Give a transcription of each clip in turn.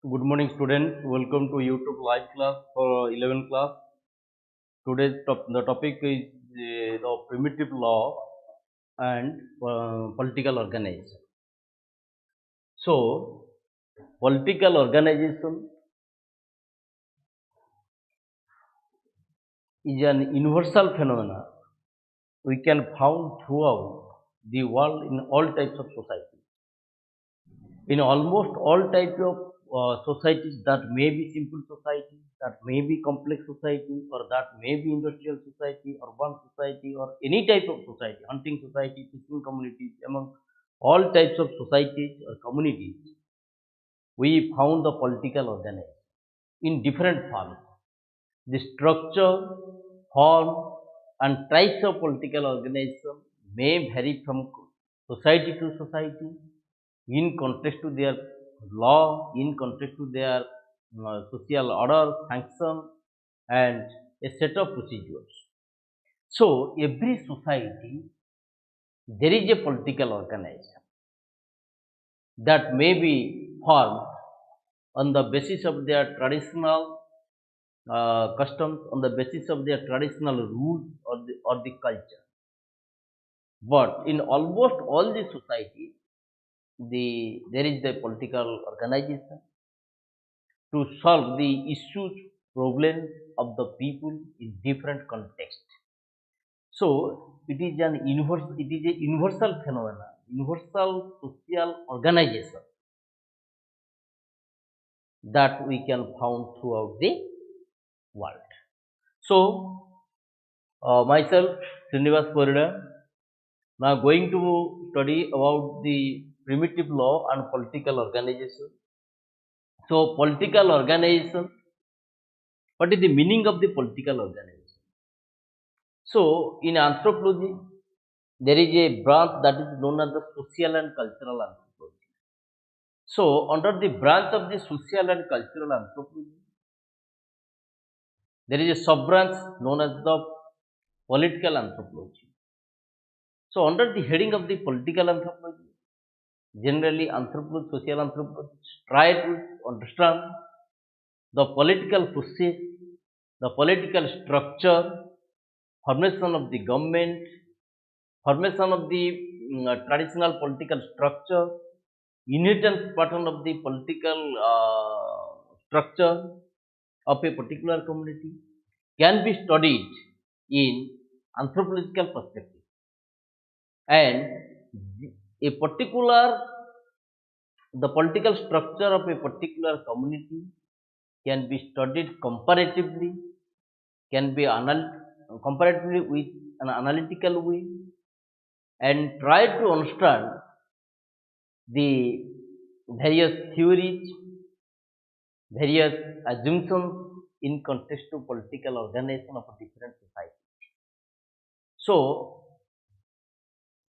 Good morning, students. Welcome to YouTube live class for 11th class. Today's the topic is the primitive law and political organization. So, political organization is an universal phenomenon we can found throughout the world in all types of society. In almost all types of societies, that may be simple society, that may be complex society, or that may be industrial society, urban society, or any type of society, hunting society, fishing communities, among all types of societies or communities, we found the political organization in different forms. The structure, form, and types of political organization may vary from society to society, in context to their law, in context to their social order, sanction, and a set of procedures. So, every society, there is a political organization that may be formed on the basis of their traditional customs, on the basis of their traditional rules or the culture. But in almost all the societies, there is the political organization to solve the issues, problems of the people in different contexts. So it is a universal phenomenon, universal social organization that we can found throughout the world. So myself, SRINIBASH PARIDA, now going to study about the primitive law and political organization. So political organization, what is the meaning of the political organization? So in anthropology, there is a branch that is known as the social and cultural anthropology. So under the branch of the social and cultural anthropology, there is a sub branch known as the political anthropology. So under the heading of the political anthropology, generally anthropology, social anthropologists try to understand the political process, the political structure, formation of the government, formation of the traditional political structure, inheritance pattern of the political structure of a particular community can be studied in anthropological perspective, and a particular the political structure of a particular community can be studied comparatively, can be comparatively with an analytical way, and try to understand the various theories, various assumptions in context to political organization of a different society. So,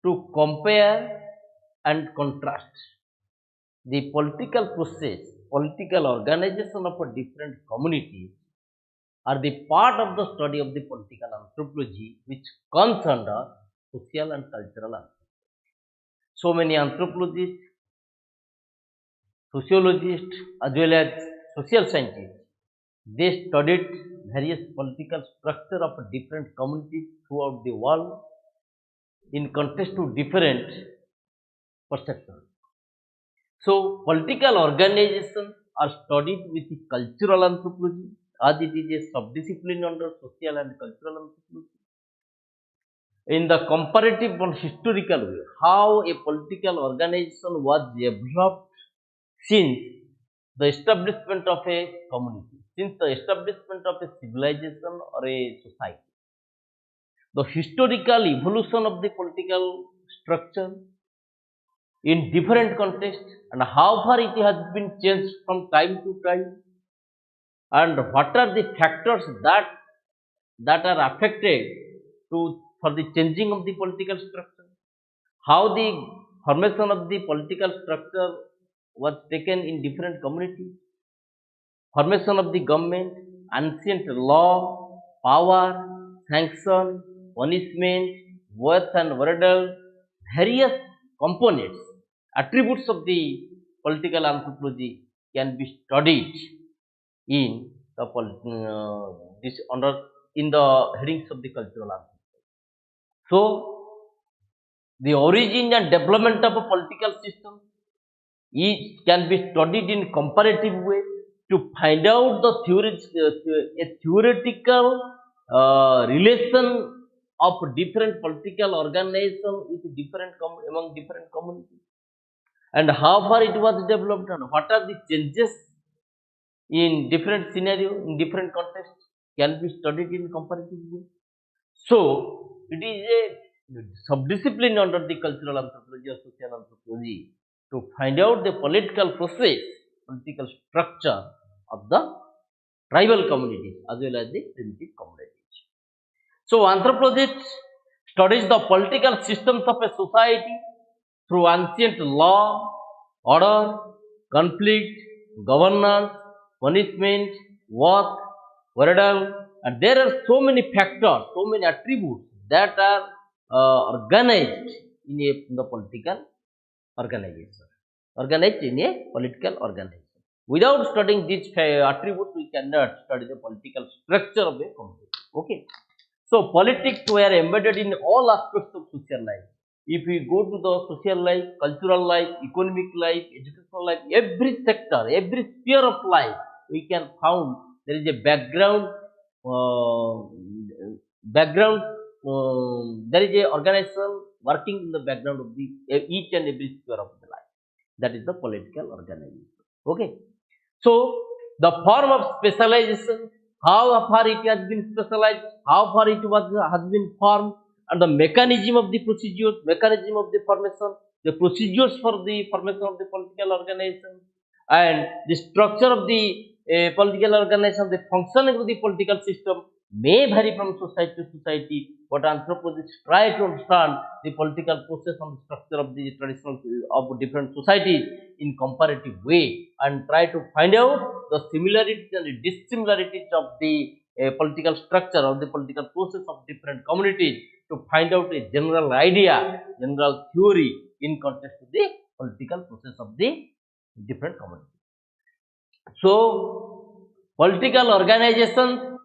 to compare and contrast the political process, political organization of a different community are the part of the study of the political anthropology, which comes under social and cultural anthropology. So many anthropologists, sociologists, as well as social scientists, they studied various political structure of different communities throughout the world in context to different perceptions. So, political organizations are studied with the cultural anthropology, as it is a subdiscipline under social and cultural anthropology. In the comparative and historical way, how a political organization was developed since the establishment of a community, since the establishment of a civilization or a society. The historical evolution of the political structure in different contexts, and how far it has been changed from time to time, and what are the factors that are affected to for the changing of the political structure, how the formation of the political structure was taken in different communities, formation of the government, ancient law, power, sanction, punishment, worth and wordle, various components, attributes of the political anthropology can be studied in the this under in the headings of the cultural anthropology. So, the origin and development of a political system can be studied in comparative way to find out the a theoretical relation of different political organization with different among different communities, and how far it was developed and what are the changes in different scenario in different contexts can be studied in comparative way. So it is a subdiscipline under the cultural anthropology or social anthropology to find out the political process, political structure of the tribal communities as well as the primitive communities. So anthropologists studies the political systems of a society through ancient law, order, conflict, governance, punishment, work, burial, and there are so many factors, so many attributes that are organized in the political organization, organized in a political organization. Without studying these attributes, we cannot study the political structure of a community. Okay. So politics were embedded in all aspects of social life. If we go to the social life, cultural life, economic life, educational life, every sector, every sphere of life, we can found there is a background, there is a organization working in the background of the each and every sphere of the life. That is the political organization. Okay. So the form of specialization, how far it has been specialized, how far it has been formed, and the mechanism of the procedures, mechanism of the formation, the procedures for the formation of the political organization, and the structure of the political organization, the functioning of the political system may vary from society to society, but anthropologists try to understand the political process and structure of the traditional of different societies in comparative way and try to find out the similarities and the dissimilarities of the political structure or the political process of different communities to find out a general idea, general theory in context to the political process of the different communities. So, political organization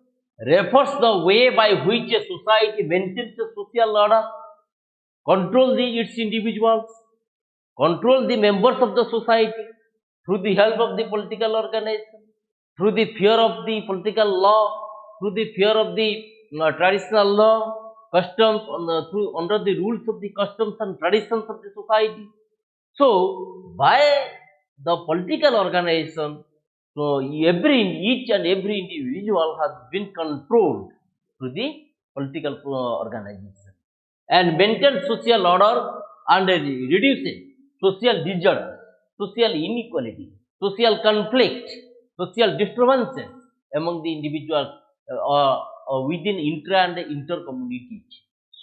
refers the way by which a society maintains a social order, controls its individuals, control the members of the society through the help of the political organization, through the fear of the political law, through the fear of the traditional law, customs, through under the rules of the customs and traditions of the society. So, by the political organization, so each and every individual has been controlled through the political organization and maintain social order and reducing social disorders, social inequality, social conflict, social disturbances among the individuals within intra and inter communities.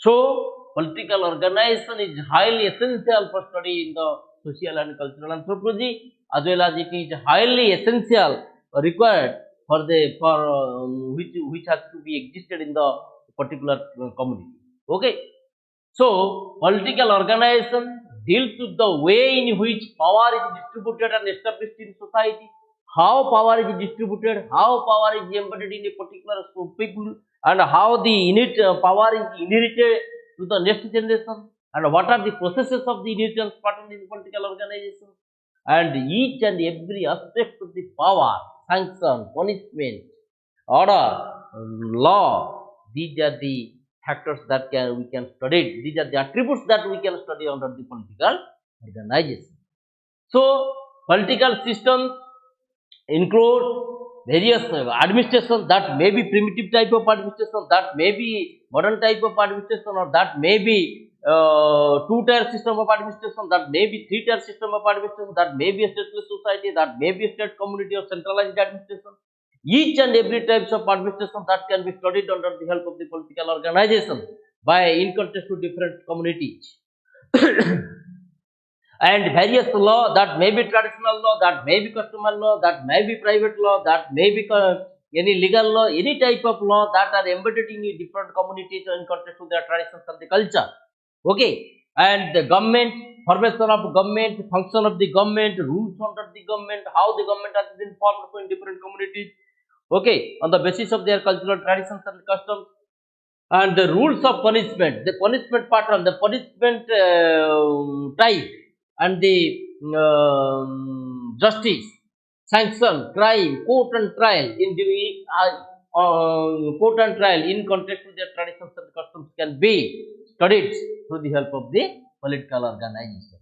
So, political organization is highly essential for study in the social and cultural anthropology, as well as it is highly essential required for the which has to be existed in the particular community. Okay. So, political organization deals with the way in which power is distributed and established in society, how power is distributed, how power is embedded in a particular group of people, and how the power is inherited to the next generation, and what are the processes of the inheritance pattern in political organization, and each and every aspect of the power, sanction, punishment, order, law. These are the factors that we can study. These are the attributes that we can study under the political organization. So, political systems include various administration that may be primitive type of administration, that may be modern type of administration, or that may be two-tier system of administration, that may be three-tier system of administration, that may be a stateless society, that may be a state community or centralized administration. Each and every types of administration that can be studied under the help of the political organization by in context to different communities. And various law that may be traditional law, that may be customary law, that may be private law, that may be any legal law, any type of law that are embedded in different communities in context to their traditions and the culture. Okay, and the government formation of government, function of the government, rules under the government, how the government has been formed in different communities, okay, on the basis of their cultural traditions and customs, and the rules of punishment, the punishment pattern, the punishment type, and the justice, sanction, crime, court and trial court and trial in context with their traditions and customs can be studied through the help of the political organization.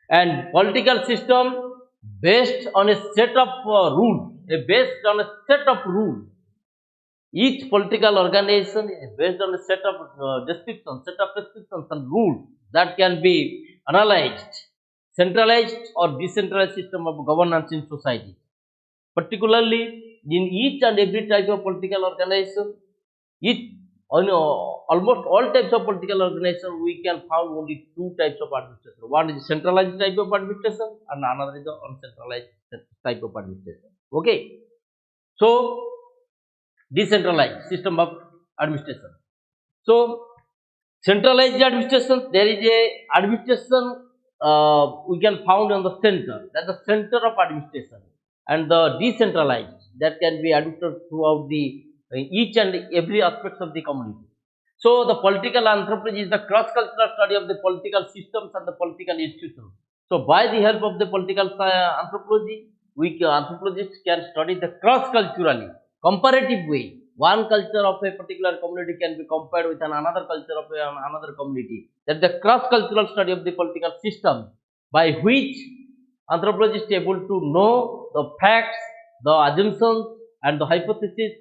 And political system based on a set of rules, based on a set of rules. Each political organization is based on a set of descriptions, set of prescriptions and rules that can be analyzed, centralized or decentralized system of governance in society. Particularly in each and every type of political organization, each almost all types of political organization, we can find only two types of administration. One is centralized type of administration and another is the uncentralized type of administration. Okay, so decentralized system of administration. So centralized administration, there is a administration we can found on the center, that's the center of administration, and the decentralized that can be administered throughout the each and every aspects of the community. So the political anthropology is the cross-cultural study of the political systems and the political institutions. So by the help of the political anthropology, anthropologists can study the cross-culturally, comparative way. One culture of a particular community can be compared with another culture of another community. That the cross-cultural study of the political system, by which anthropologists are able to know the facts, the assumptions, and the hypotheses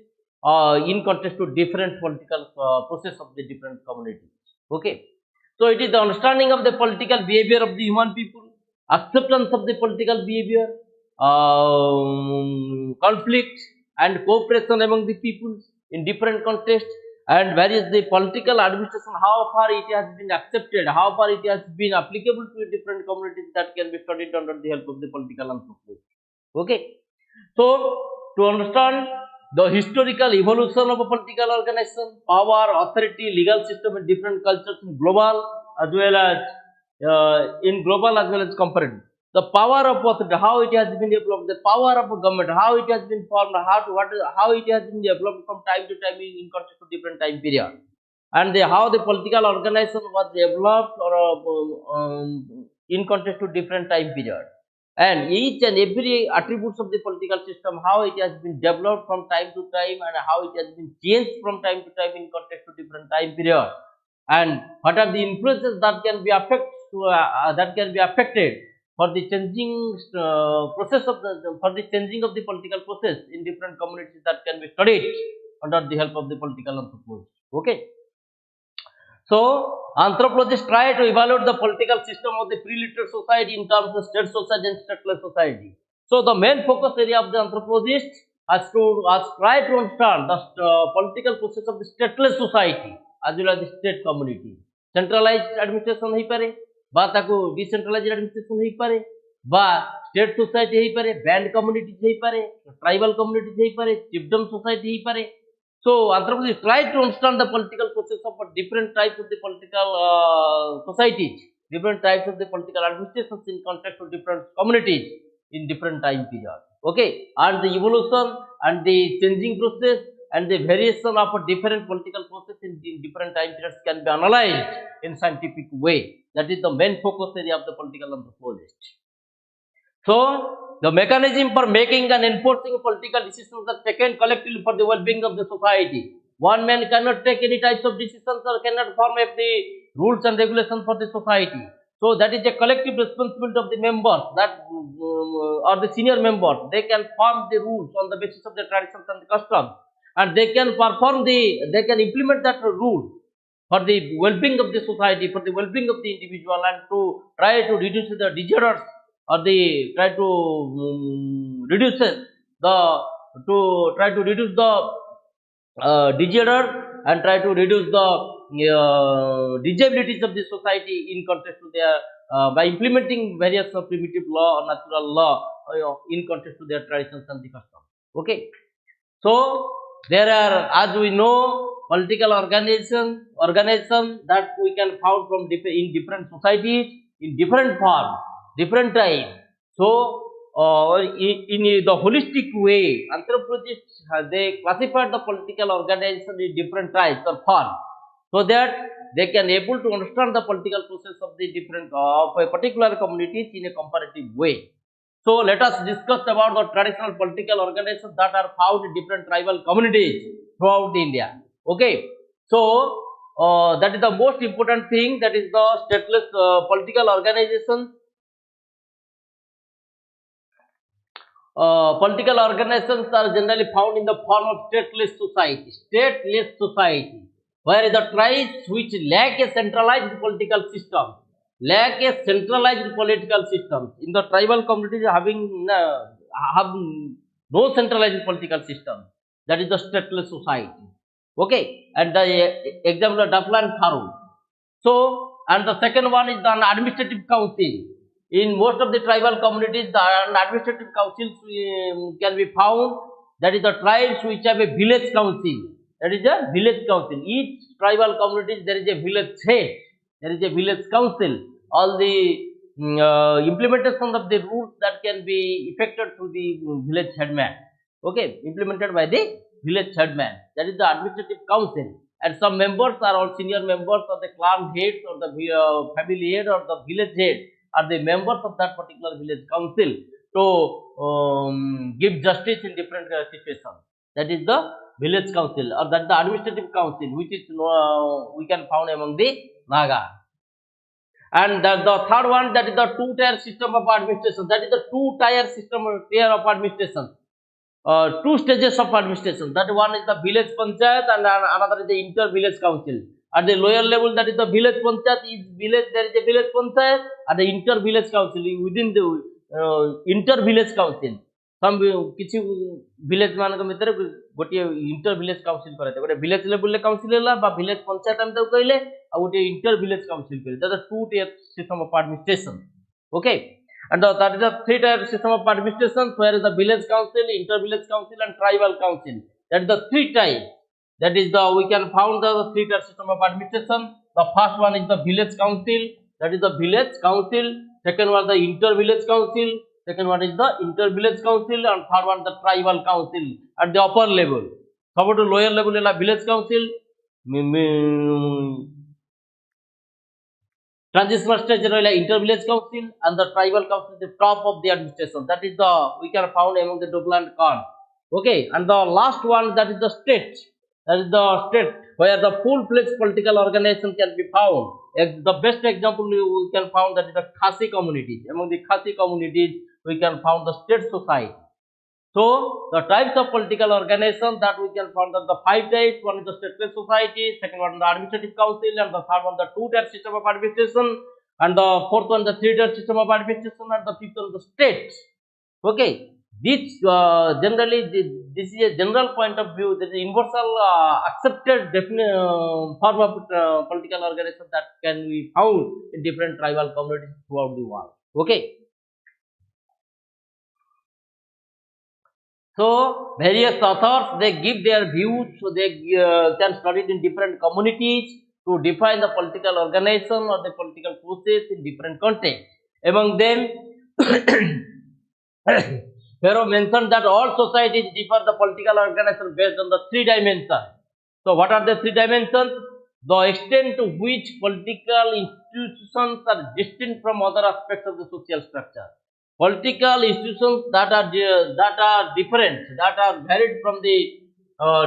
in context to different political process of the different communities. Okay, so it is the understanding of the political behavior of the human people, acceptance of the political behavior, conflict and cooperation among the peoples in different contexts, and various the political administration, how far it has been accepted, how far it has been applicable to different communities, that can be studied under the help of the political anthropology. Okay, so to understand the historical evolution of a political organization, power, authority, legal system in different cultures in global as well as comparative. The power of authority, how it has been developed, the power of a government, how it has been formed, how it has been developed from time to time in context to different time period, and how the political organization was developed or in context to different time period, and each and every attributes of the political system, how it has been developed from time to time and how it has been changed from time to time in context to different time period, and what are the influences that can be affected for the changing process of the changing of the political process in different communities, that can be studied under the help of the political anthropology. Okay, so anthropologists try to evaluate the political system of the pre-literate society in terms of state society and stateless society. So the main focus area of the anthropologists has try to understand the political process of the stateless society as well as the state community. Centralized administration ही पारे, बा ताको decentralized administration ही पारे, बा state society ही पारे, band communities ही पारे, tribal communities ही पारे, chiefdom society ही पारे. So anthropologists try to understand the political process of different types of the political societies, different types of the political administrations in context to different communities in different time period. Okay, and the evolution and the changing process and the variation of a different political process in different time periods can be analyzed in scientific way. That is the main focus area of the political anthropologist. So the mechanism for making and enforcing political decisions are taken collectively for the well-being of the society. One man cannot take any types of decisions or cannot form up the rules and regulations for the society. So that is a collective responsibility of the members, that or the senior members. They can form the rules on the basis of the traditions and the customs, and they can implement that rule for the well-being of the society, for the well-being of the individual, and to try to reduce the disorders, or the try to reduce the disorder, and try to reduce the disabilities of the society in context to their by implementing various primitive law or natural law in context to their traditions and the customs. Okay, so there are, as we know, political organization that we can found from in different societies, in different form, different time. So, in the holistic way, anthropologists they classified the political organization in different types or form, so that they can able to understand the political process of the different of a particular communities in a comparative way. So let us discuss about the traditional political organizations that are found in different tribal communities throughout India. Okay, so that is the most important thing. That is the stateless political organizations. Political organizations are generally found in the form of stateless society. Stateless society, where the tribes which lack a centralized political system, lack a centralized political system. In the tribal communities having have no centralized political system. That is the stateless society. Okay, and the example of Dafla and Tharu. So, and the second one is the administrative council. In most of the tribal communities, the administrative councils can be found. That is the tribes which have a village council. That is a village council. Each tribal community there is a village head. There is a village council. All the implementation of the rules that can be effected through the village headman. Okay, implemented by the village headman. That is the administrative council. And some members are all senior members of the clan heads or the family head or the village head are the members of that particular village council to give justice in different situations. That is the village council or that the administrative council, which is we can found among the Naga. And the third one, that is the two-tier system of administration. That is the two-tier system tier of administration. Two stages of administration. That one is the village panchayat and another is the inter-village council. At the lower level, that is the village panchayat is village. There is a village panchayat. At the inter-village council, within the inter-village council, some किसी village मानक मित्र गोटे inter-village council कराते. गोटे village level ले council लेला, बा village panchayat हम तो कहले, और गोटे inter-village council कहले. That is two-tier system of administration. Okay. And that is the three-tier system of administration, where is the village council, inter-village council, and tribal council. That is the three types. That is the we can found the three-tier system of administration. The first one is the village council. That is the village council. Second one the inter-village council. Second one is the inter-village council, and third one the tribal council at the upper level. About the lower level is the village council. Transitional stage is inter-village council, and the tribal council is the top of the administration. That is the we can found among the double and Khan. Okay, and the last one, that is the state. That is the state where the full-fledged political organization can be found. The best example we can found that is the Khasi communities. Among the Khasi communities, we can found the state society. So, the types of political organization that we can find that the five types. One is the stateless society, second one the administrative council, and the third one the two-tier system of administration, and the fourth one the three-tier system of administration, and the fifth one the state. Okay, this generally this is a general point of view. There is universal accepted definite form of political organization that can be found in different tribal communities throughout the world. Okay. So, various authors they give their views, so they can study it in different communities to define the political organization or the political process in different contexts. Among them, Pharaoh mentioned that all societies differ the political organization based on the three dimensions. So, what are the three dimensions? The extent to which political institutions are distinct from other aspects of the social structure. Political institutions that are different, that are varied from the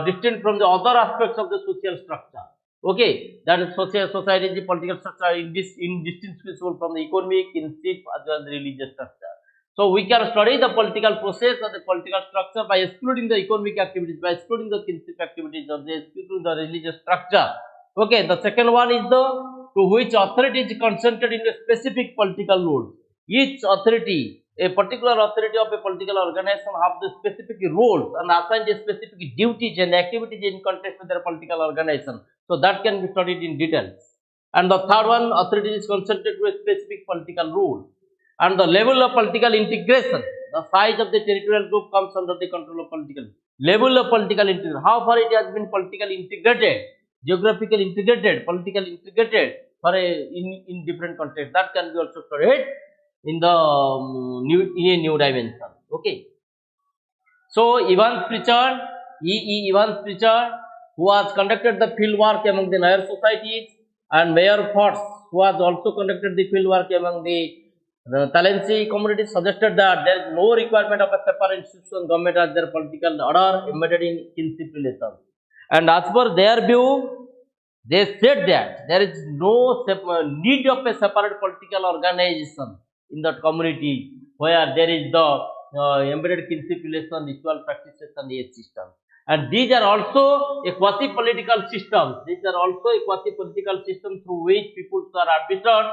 distinct from the other aspects of the social structure. Okay, that is society, the political structure indistinguishable from the economic, kinship, as well as the religious structure. So we can study the political process or the political structure by excluding the economic activities, by excluding the kinship activities, or excluding the religious structure. Okay, the second one is the to which authority is concentrated in a specific political role. Each authority, a particular authority of a political organization have the specific roles and assigned a specific duties and activities in context with their political organization. So that can be studied in details. And the third one, authority is concentrated to a specific political role. And the level of political integration, the size of the territorial group comes under the control of political. Level of political integration, how far it has been politically integrated, geographically integrated, politically integrated, for in different context. That can be also studied in the in a new dimension. Okay. So Evans Pritchard, Evans Pritchard, who has conducted the field work among the Nair societies, and Mayor Fox, who has also conducted the field work among the Talensi community, suggested that there is no requirement of a separate institution government as their political order embedded in kinship relations. And as per their view, they said that there is no need of a separate political organization in that community where there is the embedded kinship relation, ritual practices, and age system. And these are also a quasi-political system. These are also a quasi-political system through which people are arbitrary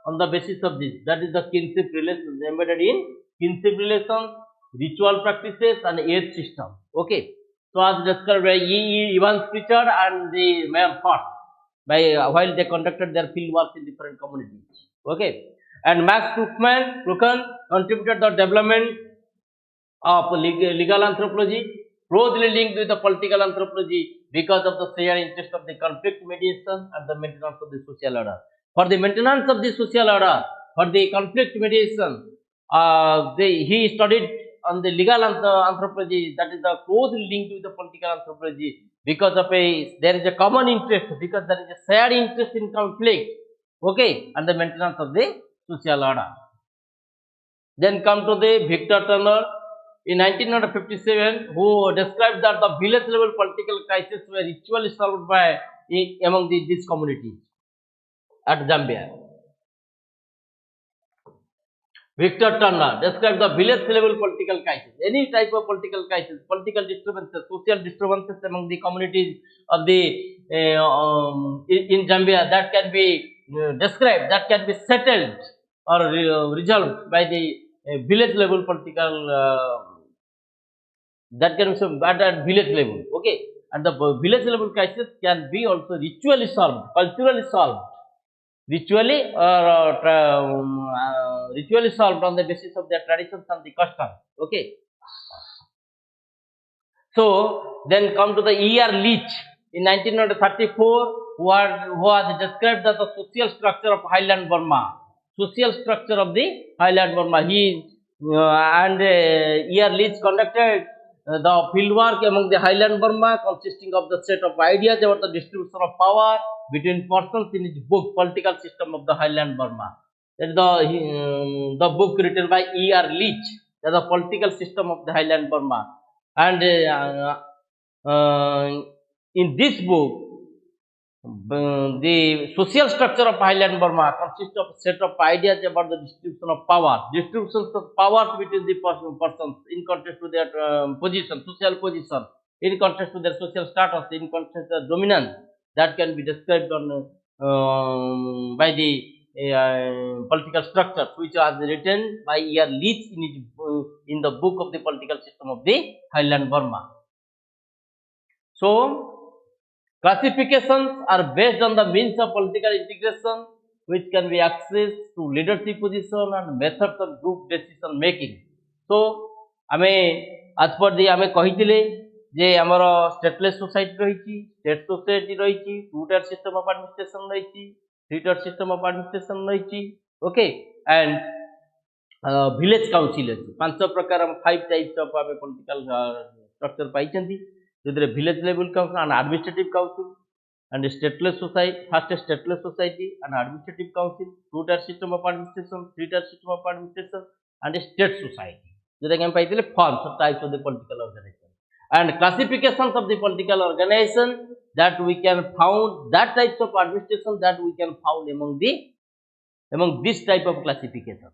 on the basis of this. That is the kinship relations, embedded in kinship relations, ritual practices, and age system. Okay. So as described by Evans Pritchard and the Mayor Fox while they conducted their field work in different communities. Okay. And Max Krugman contributed the development of legal anthropology, closely linked with the political anthropology because of the shared interest of the conflict mediation and the maintenance of the social order. For the maintenance of the social order, for the conflict mediation, he studied on the legal anthropology, that is the closely linked with the political anthropology because of there is a common interest, because there is a shared interest in conflict, okay, and the maintenance of the social order. Then come to the Victor Turner in 1957, who described that the village level political crisis were ritually solved by among these communities at Zambia. Victor Turner described the village level political crisis, any type of political crisis, political disturbances, social disturbances among the communities of the in Zambia that can be described, that can be settled or resolved by the village level political that can be at village level. Okay, and the village level crisis can be also ritually solved, culturally solved. Ritually ritually solved on the basis of their traditions and the customs. Okay. So then come to the E.R. Leach in 1934, who has described the social structure of Highland Burma. Social structure of the Highland Burma. He and E.R. Leach conducted the fieldwork among the Highland Burma, consisting of the set of ideas about the distribution of power between persons in his book Political System of the Highland Burma. That is the book written by E.R. Leach, that is the political system of the Highland Burma. And in this book, the social structure of Highland Burma consists of a set of ideas about the distribution of power, distributions of powers between the persons in contrast to their position, social position, in contrast to their social status, in contrast to their dominance, that can be described on by the political structure, which was written by E.R. Leach in the book of the political system of the Highland Burma. So classifications are based on the means of political integration, which can be accessed to leadership position and methods of group decision making. So as per the कही जे आमर stateless society रही, state society रही, two tier system of administration रही, three tier system of administration रही, okay, and village council अच्छी पांच प्रकार 5 टाइप्स ऑफ आम पॉलिटिकल स्ट्रक्चर पाई, village level council and administrative council and stateless society, first stateless society and administrative council, two tier system of administration, three tier system of administration, and a state society. जोटा कि हम पाइले forms of types of the political organization and classifications of the political organization that we can found, that types of administration that we can found among this type of classification.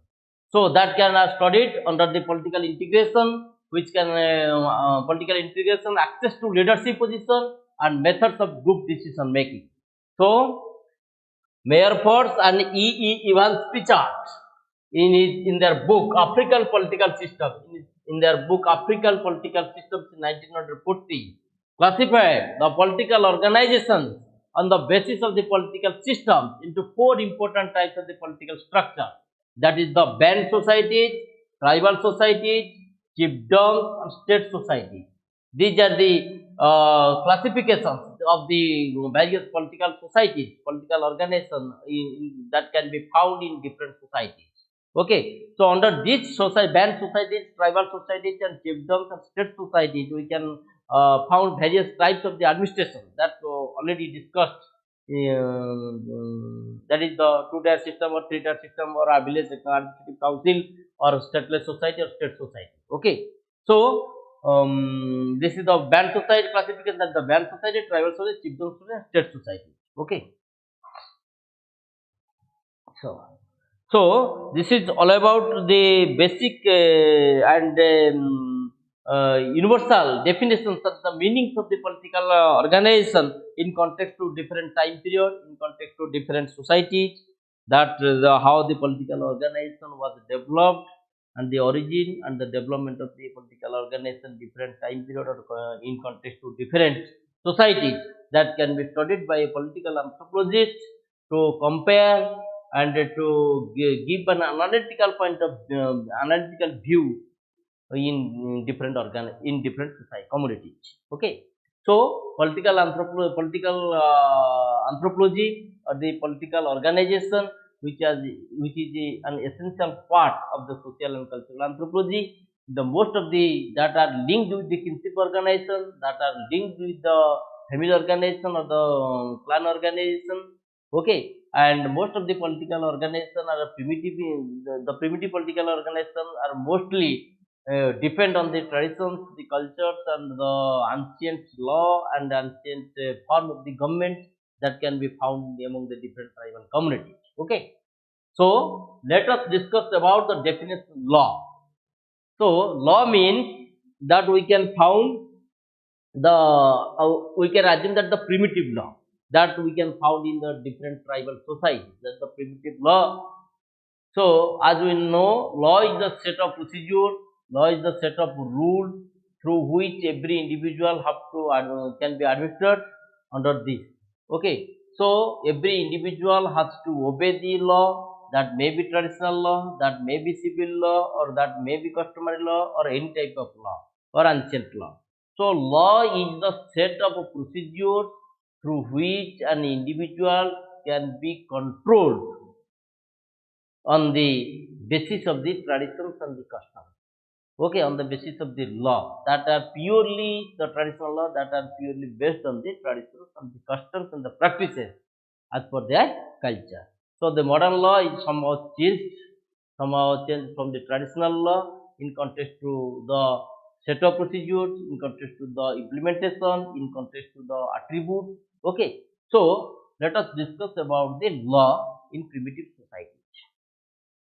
So that can are studied under the political integration, which can political integration, access to leadership position, and methods of group decision making. So Mayor Fox and Evans Pritchard in their book African Political System, in their book African Political Systems in 1940, classified the political organizations on the basis of the political system into 4 important types of the political structure, that is the band societies, tribal societies, chiefdoms, and state society. These are the classifications the various political societies, political organizations that can be found in different societies. Okay, so under these band societies, tribal societies, and chiefdoms and state societies, we can found various types of the administration that already discussed. That is the two-tier system or three-tier system, or a village administrative council, or stateless society or state society. Okay, so this is the band society classification, that the band society, tribal society, chiefdom society, and state society. Okay, so this is all about the basic and universal definitions of the meanings of the political organization in context to different time period, in context to different societies, that how the political organization was developed, and the origin and the development of the political organization different time period, or in context to different societies, that can be studied by a political anthropologist to compare and to give an analytical point of analytical view in different in different society communities. Okay, so political anthropology, or the political organization, which is an essential part of the social and cultural anthropology. The most of the that are linked with the kinship organization, that are linked with the family organization or the clan organization. Okay, and most of the political organization are primitive. The primitive political organization are mostly depend on the traditions, the cultures, and the ancient law and ancient form of the government that can be found among the different tribal communities. Okay, so let us discuss about the definition of law. So law means that we can found the we can assume that the primitive law that we can found in the different tribal societies, that the primitive law. So as we know, law is the set of procedure, law is the set of rule through which every individual have to can be administered under this. Okay, so every individual has to obey the law. That may be traditional law, that may be civil law, or that may be customary law, or any type of law, or ancient law. So law is the set of procedures through which an individual can be controlled on the basis of the traditions and the customs. Okay, on the basis of the law that are purely the traditional law, that are purely based on the traditions and the customs and the practices as per their culture. So the modern law is somehow changed from the traditional law in context to the set of procedures, in context to the implementation, in context to the attribute. Okay, so let us discuss about the law in primitive society.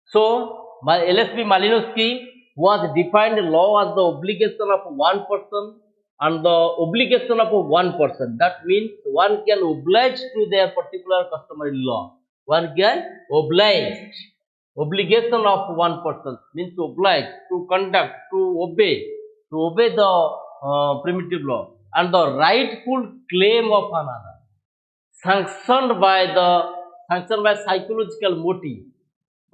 So, by LSB Malinowski was defined law as the obligation of one person and the obligation of one person. That means one can oblige to their particular customary law. One can oblige. Obligation of one person means to oblige, to conduct, to obey the primitive law, and the rightful claim of another, sanctioned by psychological motive,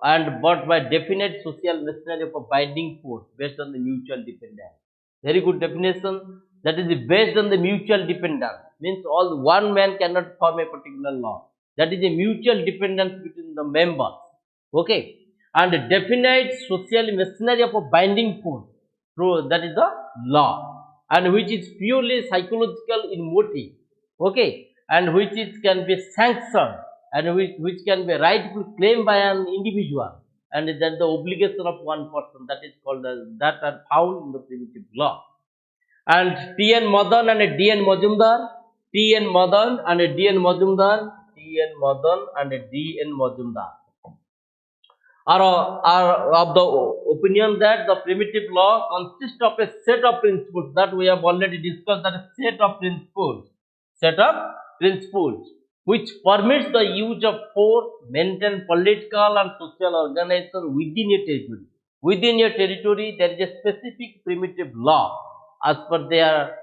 and but by definite social machinery of a binding force based on the mutual dependence. Very good definition. That is based on the mutual dependence. Means all one man cannot form a particular law. That is a mutual dependence between the members. Okay, and a definite social machinery of a binding force. Through that is the law, and which is purely psychological in motive. Okay, and which is can be sanctioned, and which can be rightfully claimed by an individual, and that the obligation of one person, that is called that are found in the primitive law. And T.N. Madan and D.N. Majumdar, T.N. Madan and D.N. Majumdar, T.N. Madan and D.N. Majumdar are of the opinion that the primitive law consists of a set of principles that we have already discussed, that a set of principles which permits the use of force, maintain political and social organization within a territory. Within a territory, there is a specific primitive law as per their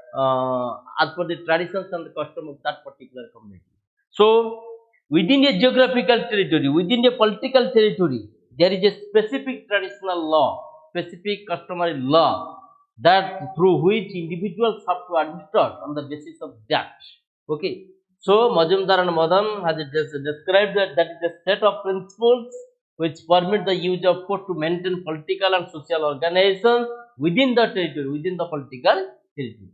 as per the traditions and the custom of that particular community. So, within a geographical territory, within a political territory, there is a specific traditional law, specific customary law that through which individuals have to administer on the basis of that. Okay. So Majumdar and Madan has described that is a set of principles which permit the use of force to maintain political and social organizations within the territory, within the political territory.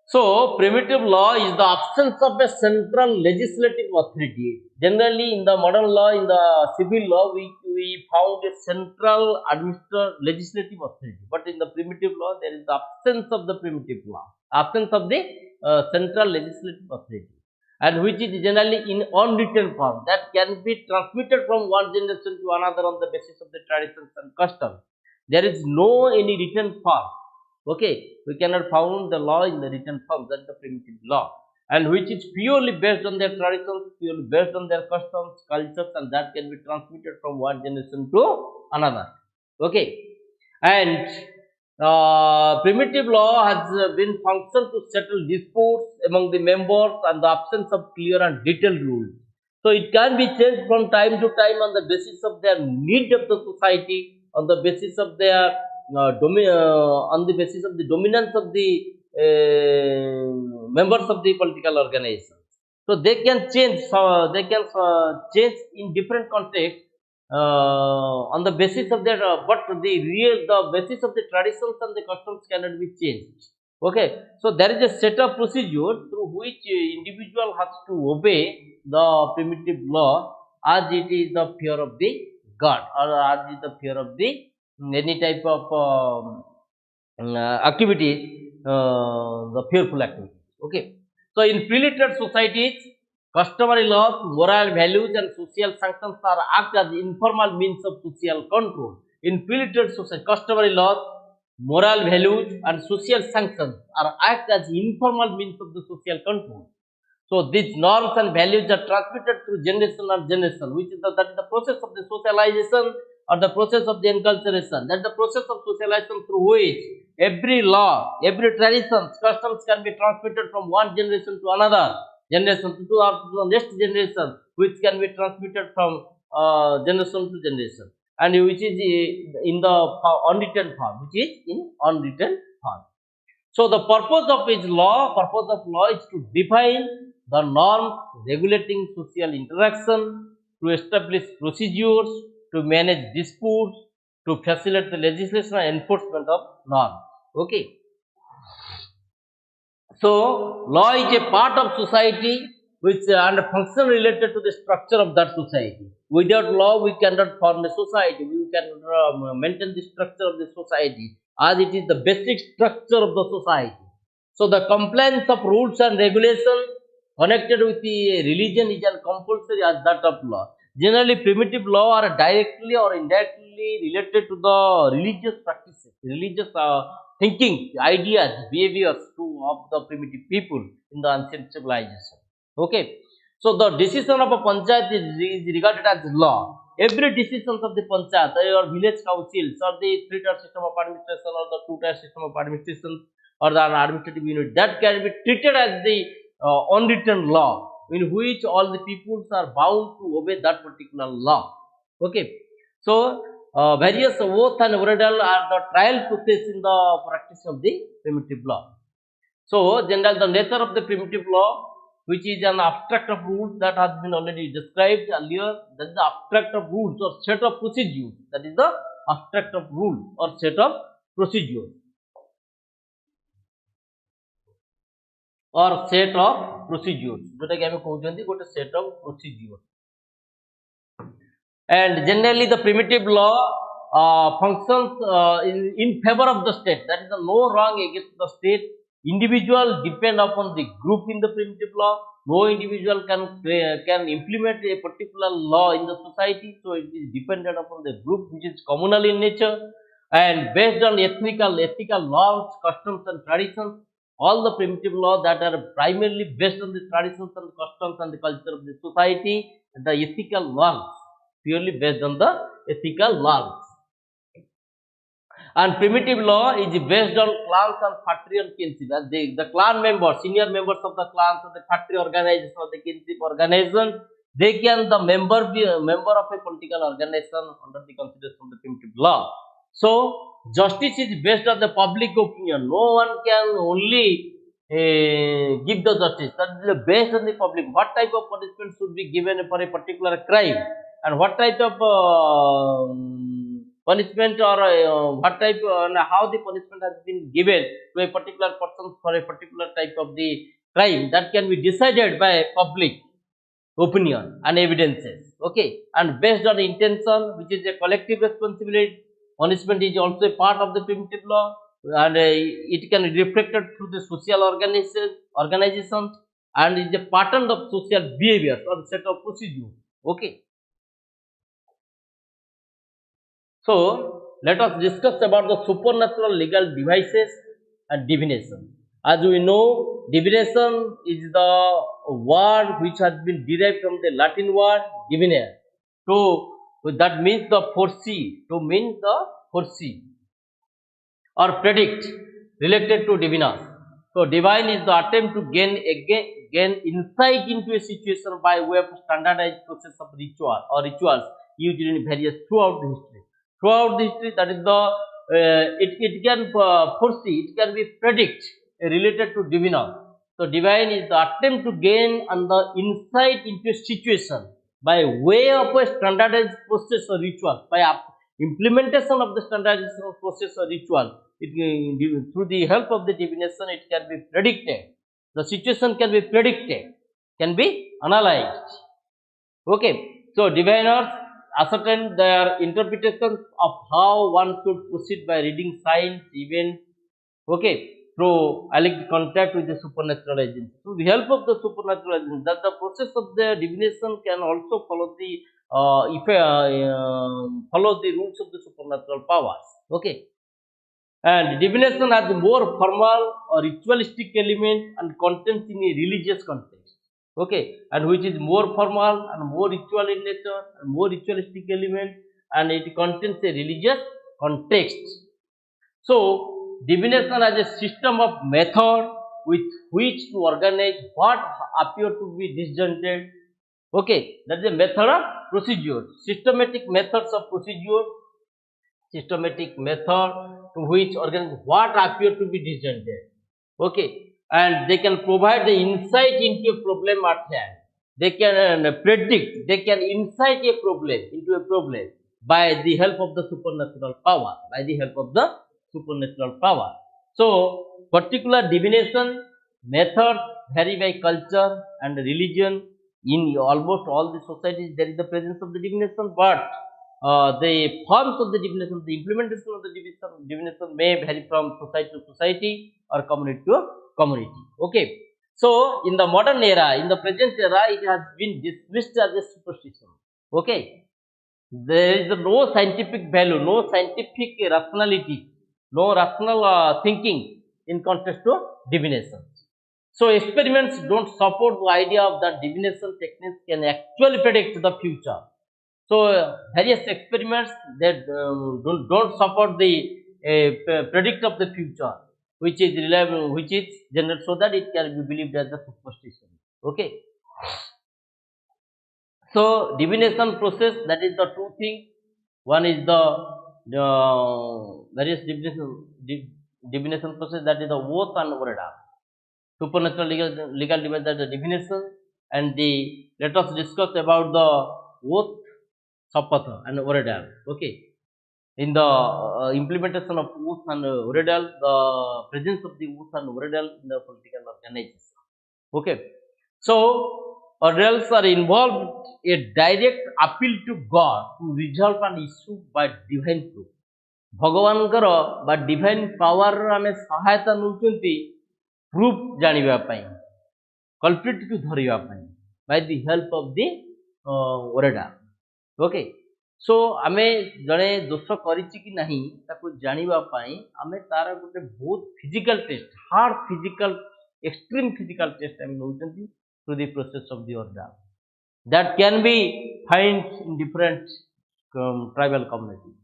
So, primitive law is the absence of a central legislative authority. Generally, in the modern law, in the civil law, we found a central legislative authority. But in the primitive law, there is the absence of the primitive law, absence of the central legislative authority, and which is generally in unwritten form that can be transmitted from one generation to another on the basis of the traditions and customs. There is no any written form. Okay, we cannot found the law in the written form, that's the primitive law, and which is purely based on their traditions, purely based on their customs, cultures, and that can be transmitted from one generation to another. Okay, and primitive law has been functioned to settle disputes among the members and the absence of clear and detailed rules. So it can be changed from time to time on the basis of their need of the society, on the basis of their on the basis of the dominance of the members of the political organizations. So they can change. They can change in different contexts on the basis of their, but the basis of the traditions and the customs cannot be changed. Okay, so there is a set of procedures through which individual has to obey the primitive law, as it is the fear of the god, or as it is the fear of the any type of activities, the fearful activities. Okay, so in pre-literate societies, customary laws, moral values, and social sanctions are act as informal means of social control. In pre-literate society, customary laws, moral values, and social sanctions are act as informal means of the social control. So these norms and values are transmitted through generation or generation, which is that is the process of the socialization or the process of the enculturation. That is the process of socialization through which every law, every tradition, customs can be transmitted from one generation to another generation to the next generation, which can be transmitted from generation to generation, and which is in the unwritten form, which is in unwritten form. So the purpose of law is to define the norms regulating social interaction, to establish procedures, to manage disputes, to facilitate the legislation and enforcement of norms. Okay. So law is a part of society which and a function related to the structure of that society. Without law, we cannot form a society. We cannot maintain the structure of the society, as it is the basic structure of the society. So the compliance of rules and regulations connected with the religion is as compulsory as that of law. Generally, primitive law are directly or indirectly related to the religious practices, religious thinking, ideas, behaviors of the primitive people in the ancient civilization. Okay, so the decision of a panchayat is regarded as law. Every decisions of the panchayat or village councils or the three-tier system of administration or the two-tier system of administration or the administrative unit, that can be treated as the unwritten law, in which all the peoples are bound to obey that particular law. Okay, so various oath and oradal are the trial process in the practice of the primitive law. So, general the nature of the primitive law, which is an abstract of rules that has been already described earlier, that is the abstract of rules or set of procedures. That is the abstract of rules or set of procedures or set of procedures. जोटा कि आमे कहउछन्ती गोटे set of procedures. And generally the primitive law functions in favor of the state. That is the no wrong against the state. Individual depend upon the group in the primitive law. No individual can implement a particular law in the society. So it is dependent upon the group, which is communal in nature and based on ethical laws, customs and traditions. All the primitive laws that are primarily based on the traditions and customs and the culture of the society, and the ethical laws, purely based on the ethical laws. And primitive law is based on clans and patriarchal kinship. As the clan members, senior members of the clans or the patriarchal organization or the kinship organization, they can the member be a member of a political organization under the consideration of the primitive law. So justice is based on the public opinion. No one can only give the justice. That is based on the public. What type of punishment should be given for a particular crime, and what type of punishment or what type and how the punishment has been given to a particular person for a particular type of the crime, that can be decided by public opinion and evidences. Okay, and based on intention, which is a collective responsibility, punishment is also a part of the primitive law, and it can be reflected through the social organizations, and is a pattern of social behaviors or set of procedures. Okay, so let us discuss about the supernatural legal devices and divination. As we know, divination is the word which has been derived from the Latin word divinare. So that means the foresee. To mean the foresee or predict, related to divinus. So divine is the attempt to gain insight into a situation by way of standardized process of ritual or rituals used in various throughout the history. Throughout the history, that is the it can foresee, it can be predict related to divinus. So divine is the attempt to gain and the insight into a situation by way of a standardized process or ritual. By implementation of the standardization process or ritual, through the help of the divination, it can be predicted. The situation can be predicted, can be analyzed. Okay, so diviners ascertain their interpretations of how one should proceed by reading signs, events. Okay, through alleged contact with the supernatural agents. Through the help of the supernatural agents, that the process of the divination can also follow the follow the rules of the supernatural powers. Okay, and divination has more formal or ritualistic element and contents in a religious context. Okay, and which is more formal and more ritual in nature and more ritualistic element, and it contains a religious context. So divination as a system of method with which to organize what appear to be disjointed. Okay, that is a method of procedure, systematic methods of procedure, systematic method to which organize what appear to be disjointed. Okay, and they can provide the insight into a problem at hand. They can predict, they can insight a problem into a problem by the help of the supernatural power, by the help of the supernatural power. So, particular divination methods vary by culture and religion. In almost all the societies, there is the presence of the divination, but the forms of the divination, the implementation of the divination may vary from society to society or community to community. Okay. So, in the modern era, in the present era, it has been dismissed as a superstition. Okay. There is no scientific value, no scientific rationality, no rational thinking in contrast to divination. So experiments don't support the idea of that divination techniques can actually predict the future. So various experiments that don't support the predict of the future, which is reliable, which is general, so that it can be believed as a superstition. Okay. So divination process, that is the two things. One is the various divination process, that is the oath and order. Supernatural legal device, that is the divination, and the let us discuss about the oath, sapatha and order. Okay. In the implementation of oath and oradal, the presence of the oath and oradal in the political organization. Okay, so oradals are involved a direct appeal to God to resolve an issue by divine proof. भगवानଙ୍କର ବା divine power आमे सहायता नउचंती proof जानिबा पई, culprit को धरिबा पई by the help of the ordeal. Okay, so आमे जणे दोष करिछि कि नाही ताको जानिबा पई आमे तार गोटे बहुत physical test, hard physical, extreme physical test आमे नउचंती through the process of the ordeal, that can be found in different tribal communities.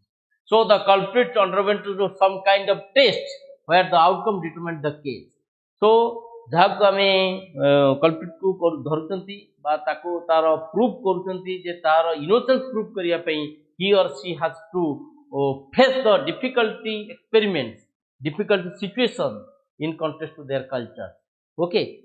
So the culprit underwent to do some kind of test where the outcome determined the case. So ଯାହାକୁ ଆମେ କଲ୍ପ୍ରିଟ୍ କୁ ଧରୁଛନ୍ତି ବା ତାକୁ ତାର proof କରୁଛନ୍ତି ଯେ ତାର ଇନୋସେନ୍ସ ପ୍ରୁଫ୍ କରିବା ପାଇଁ he or she has to face the difficulty experiments, difficult situation in contrast to their culture. Okay.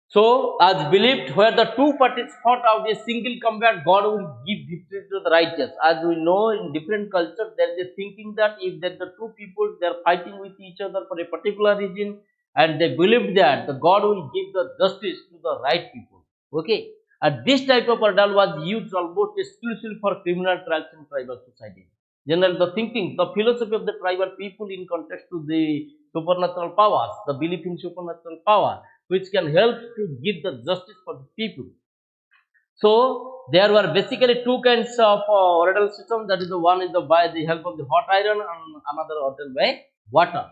So, as believed, where the two parties fought out a single combat, God will give victory to the righteous. As we know, in different cultures, there is a thinking that if that the two people they are fighting with each other for a particular region, and they believe that the God will give the justice to the right people. Okay, and this type of order was used almost exclusively for criminal trials in tribal society. Generally, the thinking, the philosophy of the tribal people in context to the supernatural powers, the belief in supernatural power, which can help to give the justice for the people. So there were basically two kinds of oral system. That is the one is the by the help of the hot iron and another ordeal by water.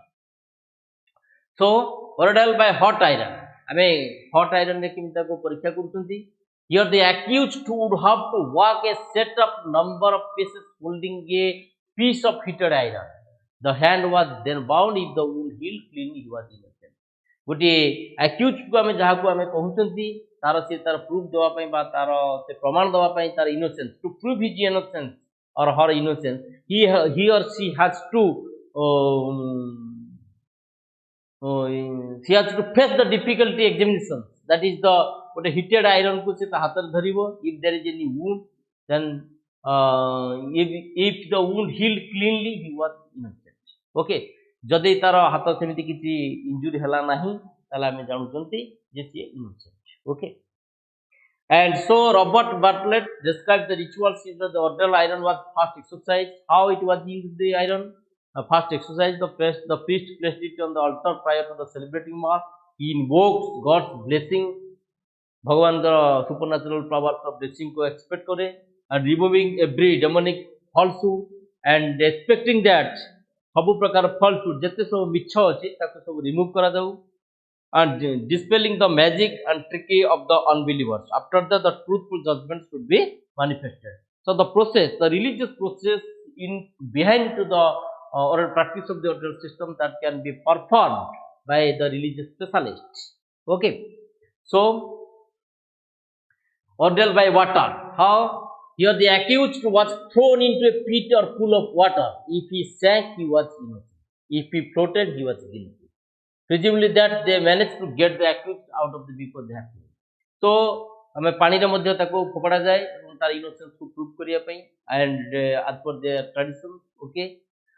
So oral by hot iron. I mean hot iron ne kimta ko parikha kurtunti. Here the accused would have to walk a set up number of pieces holding a piece of heated iron. The hand was then bound. If the wound healed clean, he was innocent. गोटे accused को आम जहाँ को आम कहते तार सी तार proof देवाई तार से प्रमाण देवाई तार innocence to prove his innocence or her innocence he or she has to face the difficulty examination that is the गोटे हिटेड आयरन को से हाथ धर if there is any wound then if the wound healed cleanly he was innocent. Okay, जदि तार हाथ सेमती किसी इंजुरी हला नहीं ताले आमे जानुचंती जे she innocent. Okay, and so Robert Bartlett described the rituals in the ordeal iron was first exercise. How it was used the iron? First exercise, the priest placed it on the altar prior to the celebrating mass. He invokes God's blessing, भगवान का supernatural powers of blessing को expect करे, and removing every demonic falsehood and expecting that सबु प्रकार falsehood जते सब मिछ अछि ताको सब रिमूव करा जाऊ and dispelling the magic and tricky of the unbelievers. After that, the truthful judgment should be manifested. So the process, the religious process in behind to the oral practice of the oral system that can be performed by the religious specialists. Okay, so ordeal by water. How? Here the accused was thrown into a pit or pool of water. If he sank, he was innocent. If he floated, he was guilty. Presumably that they managed to get the accused out of the before they happened. So, हमें पानी रे मध्य ताको फोपड़ा जाए तार innocence को prove करिया पई and as per their tradition. Okay,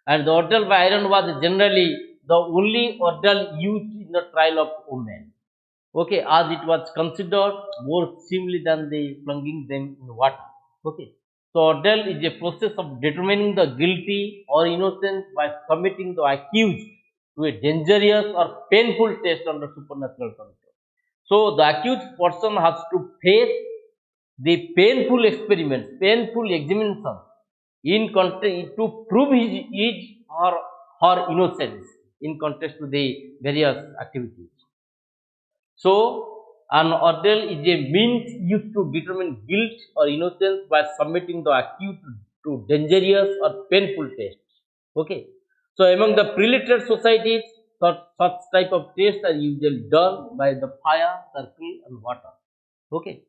and the ordeal by iron was generally the only ordeal used in the trial of women. Okay, as it was considered more seemly than the plunging them in water. Okay, so ordeal is a process of determining the guilty or innocence by submitting the accused to a dangerous or painful test under supernatural control. So the accused person has to face the painful experiments, painful examination in context to prove his or her innocence in context to the various activities. So an ordeal is a means used to determine guilt or innocence by submitting the accused to dangerous or painful tests. Okay, so among the preliterate societies, such type of tests are usually done by the fire, circle, and water. Okay,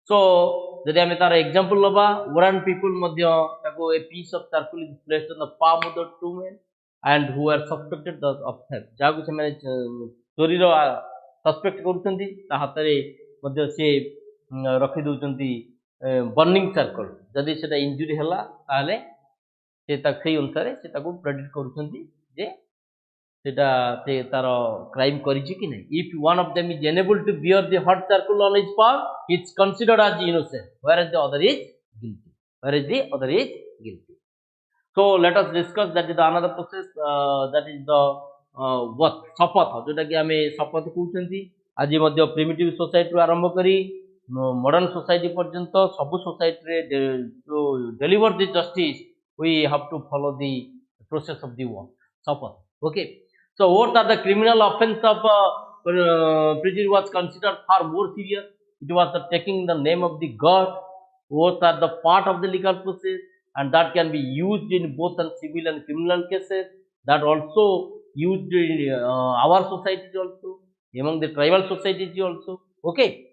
so जदि आमे तार example लबा वरान people मध्य ताको a piece of charcoal is placed on the palm of the two men and who are suspected of theft. जागु से माने चोरी रो suspect करूछंती ता हातरे मध्य से रखि दउछंती बर्निंग चारकोल. जदि सेटा इंजुरी हला ताले से ताक सेही अनुसार से ताको प्रेडिक्ट करूछंती जे सेटा से तार क्राइम करिछि कि नै. If one of them is unable to bear the hot charcoal on his palm, it's considered as innocent, whereas the other is guilty. So let us discuss that is the another process, that is the what शपथ जोटा कि आमे शपथ कहउछंती. आज मध्य primitive society आरंभ करी modern society पर्यंत सब सोसाइटी रे to deliver the justice we have to follow the process of the work शपथ. Okay, so what are the criminal offense of perjury was considered far more serious. It was the taking the name of the god. Both are the part of the legal process and that can be used in both on civil and criminal cases. That also used in our society also, among the tribal societies also. Okay,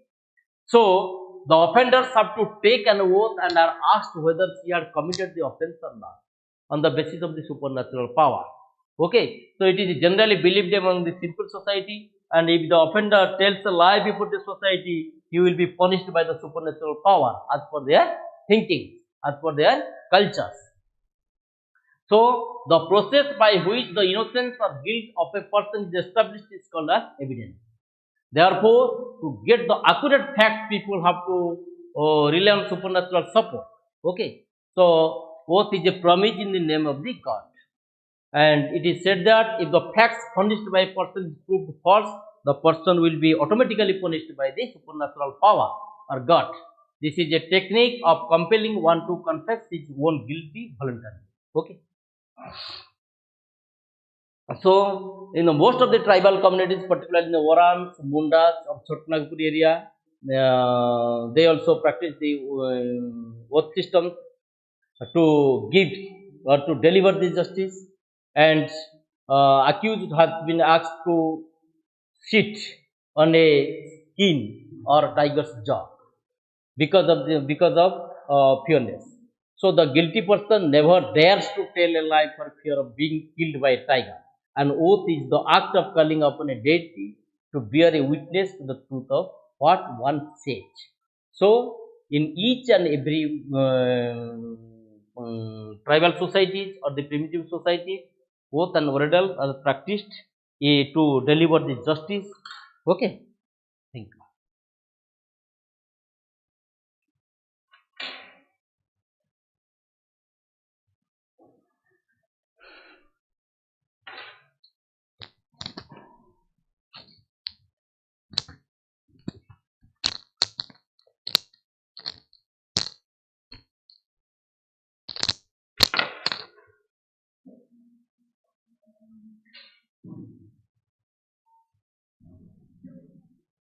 so the offenders have to take an oath and are asked whether she had committed the offense or not. on the basis of the supernatural power. Okay, so it is generally believed among the simple society, and if the offender tells a lie before the society, he will be punished by the supernatural power as per their thinking, as per their cultures. So, the process by which the innocence or guilt of a person is established is called as evidence. Therefore, to get the accurate facts, people have to rely on supernatural support. Okay, so oath is a promise in the name of the God, and it is said that if the facts furnished by a person is proved false, the person will be automatically punished by the supernatural power or God. This is a technique of compelling one to confess his own guilty voluntarily. Okay. So, in the most of the tribal communities, particularly in the Warans, Mundas of Chotnagpur area, they also practice the oath system to give or to deliver the justice, and accused has been asked to sit on a skin or tiger's jaw because of fearless. So the guilty person never dares to tell a lie for fear of being killed by a tiger. An oath is the act of calling upon a deity to bear a witness to the truth of what one says. So in each and every tribal societies or the primitive societies, oath and oradal are practiced to deliver the justice. Okay.